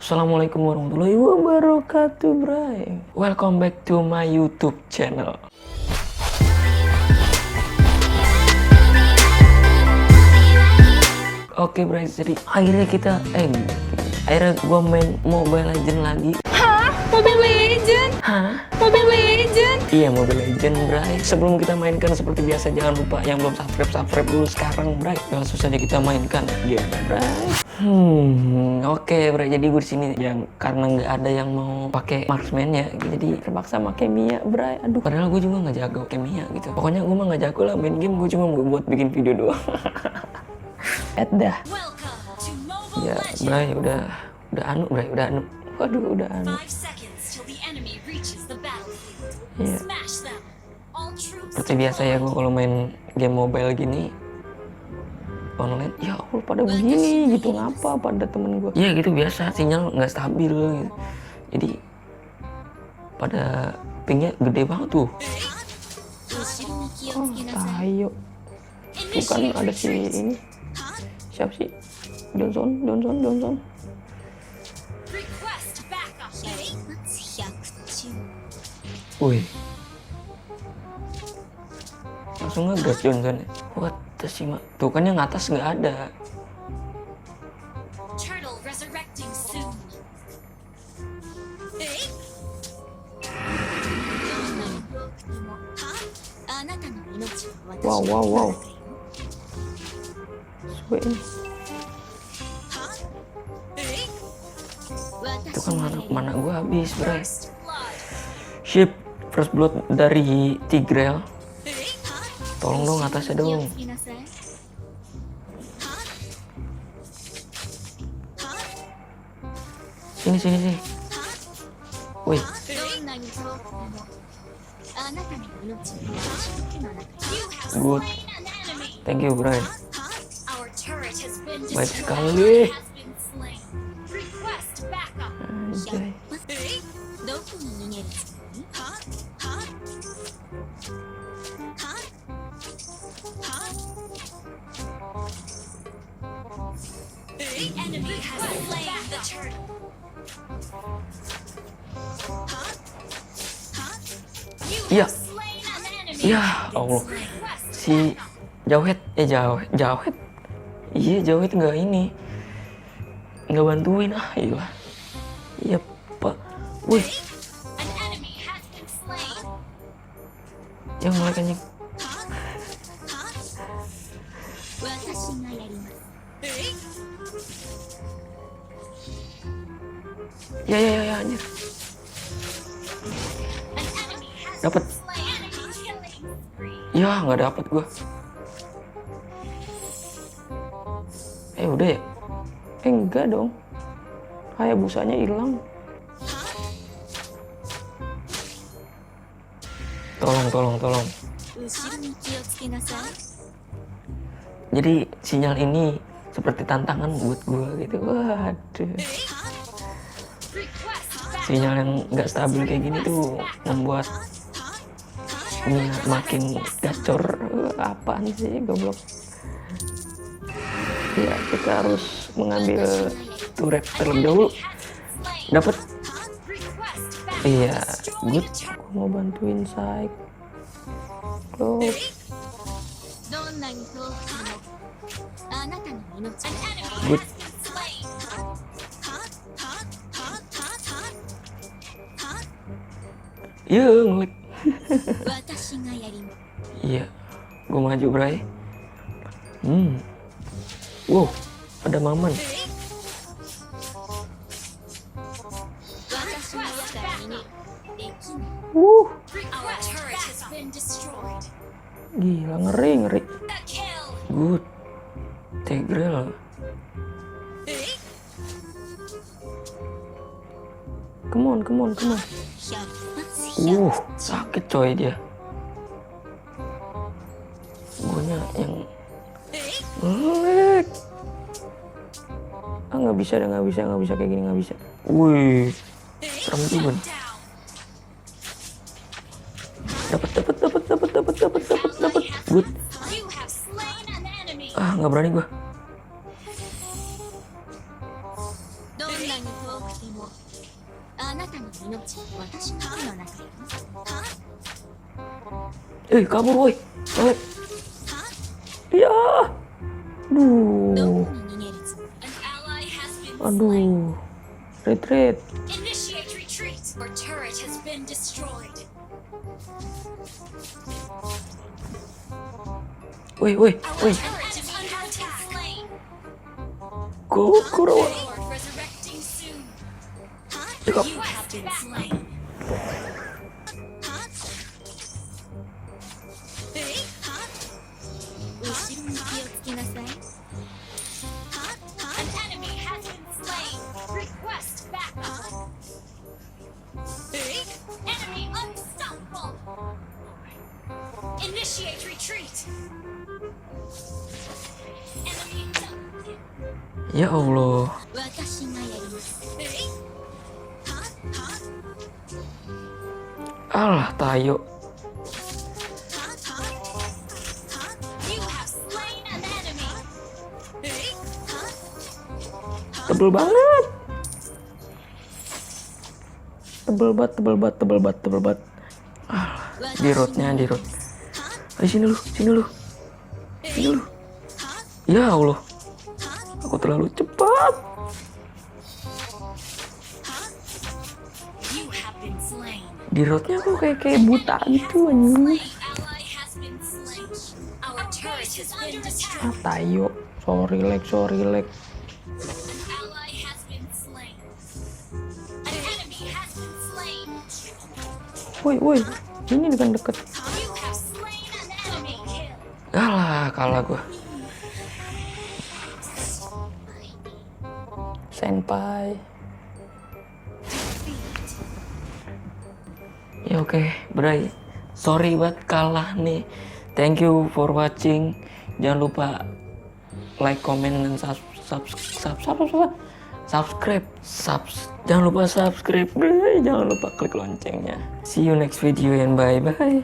Assalamualaikum warahmatullahi wabarakatuh, Bray. Welcome back to my YouTube channel. Oke, Bray, jadi akhirnya gua main Mobile Legend lagi. Hah? Mobile Legend? Hah? Mobile Legend? Iya, Mobile Legend, Bray. Sebelum kita mainkan seperti biasa, jangan lupa yang belum subscribe dulu sekarang, Bray. Langsung saja kita mainkan game, Bray. Oke, Bray. Jadi gue di sini yang karena nggak ada yang mau pakai marksman ya, jadi terpaksa pakai Mia, Bray. Aduh, padahal gue juga nggak jago pakai Mia gitu. Pokoknya gue mah nggak jago lah main game, gue cuma buat bikin video doang. Dah. Ya, Bray, udah anu, Bray, udah anu. Waduh, udah anu. Iya. Seperti biasa ya, gue kalau main game mobile gini online, ya Allah pada begini gitu, ngapa pada temen gue? Ya gitu biasa, sinyal nggak stabil gitu. Jadi pada pingnya gede banget tuh. Oh, tayo. Bukan ada si ini. Siapa sih? Johnson. Wih. Langsung ngegas Johnson ya. What the sih, Mak? Tuh kan yang atas nggak ada. Wow. Suwe ini. Itu kan mana gua habis, Bray. Ship first blood dari Tigreal. Tolong dong atasnya dong. Sini. Wih. Good. Thank you, Bray. Baik sekali. Anjay. Iya. Ya Allah. Si Jauhet. Iya, Jauhet nggak ini. Nggak bantuin. Iyalah. Iya, Pak. Wih. Yang mulai anjing. Ya anjir. Dapat. Ya, nggak dapat gua. Udah ya? Enggak dong. Kayak busanya hilang. Tolong. Jadi sinyal ini seperti tantangan buat gua gitu. Waduh. Sinyal yang nggak stabil kayak gini tuh membuat makin gacor. Apaan sih, goblok. Ya, kita harus mengambil turret terlebih dahulu. Dapat. Iya, good. Aku mau bantuin Saik. Go. Good. Iya, ngelik. Iya, gue maju, Bray. Wow, ada Maman. Gila, ngeri. Good. Tigreal. Come on. Sakit coy dia. Guanya yang ngelik. Nggak bisa kayak gini, nggak bisa. Wih, serem juga nih. Dapat. Good. Nggak berani gua. 多くてもあなたの命は私の手の中よ。Kabur woi. Balik. Ya. ど Aduh. こに逃げるつもり？ An ally has been slain. Aduh. Retreat. Initiate retreat. Our turret has been destroyed. Woi. Our turret is under attack. Slain. Kurawa. Lord resurrecting soon. Cakep. You have been slain. An enemy has been slain. Request backup. Enemy unstoppable. Initiate retreat. Enemy double kill. Ya Allah. 私がやります。 Alah, tayo. You have slain an enemy. Tebel banget. Tebel banget. Di roadnya. Ayo sini lu. Ya Allah. Aku terlalu cepat. You have been slain. Di roadnya aku kayak buta gitu anjing. Ally has been slain. Our turret has been destroyed. Ah, tayo. Sorry lag. An ally has been slain. An enemy has been slain. Woi. Ini dekat. You have slain an enemy. Kill. Alah, kalah gua. Senpai. Ya oke, Bray. Sorry banget kalah nih. Thank you for watching. Jangan lupa like, comment, dan subscribe. Jangan lupa subscribe, Bray. Jangan lupa klik loncengnya. See you next video and bye-bye.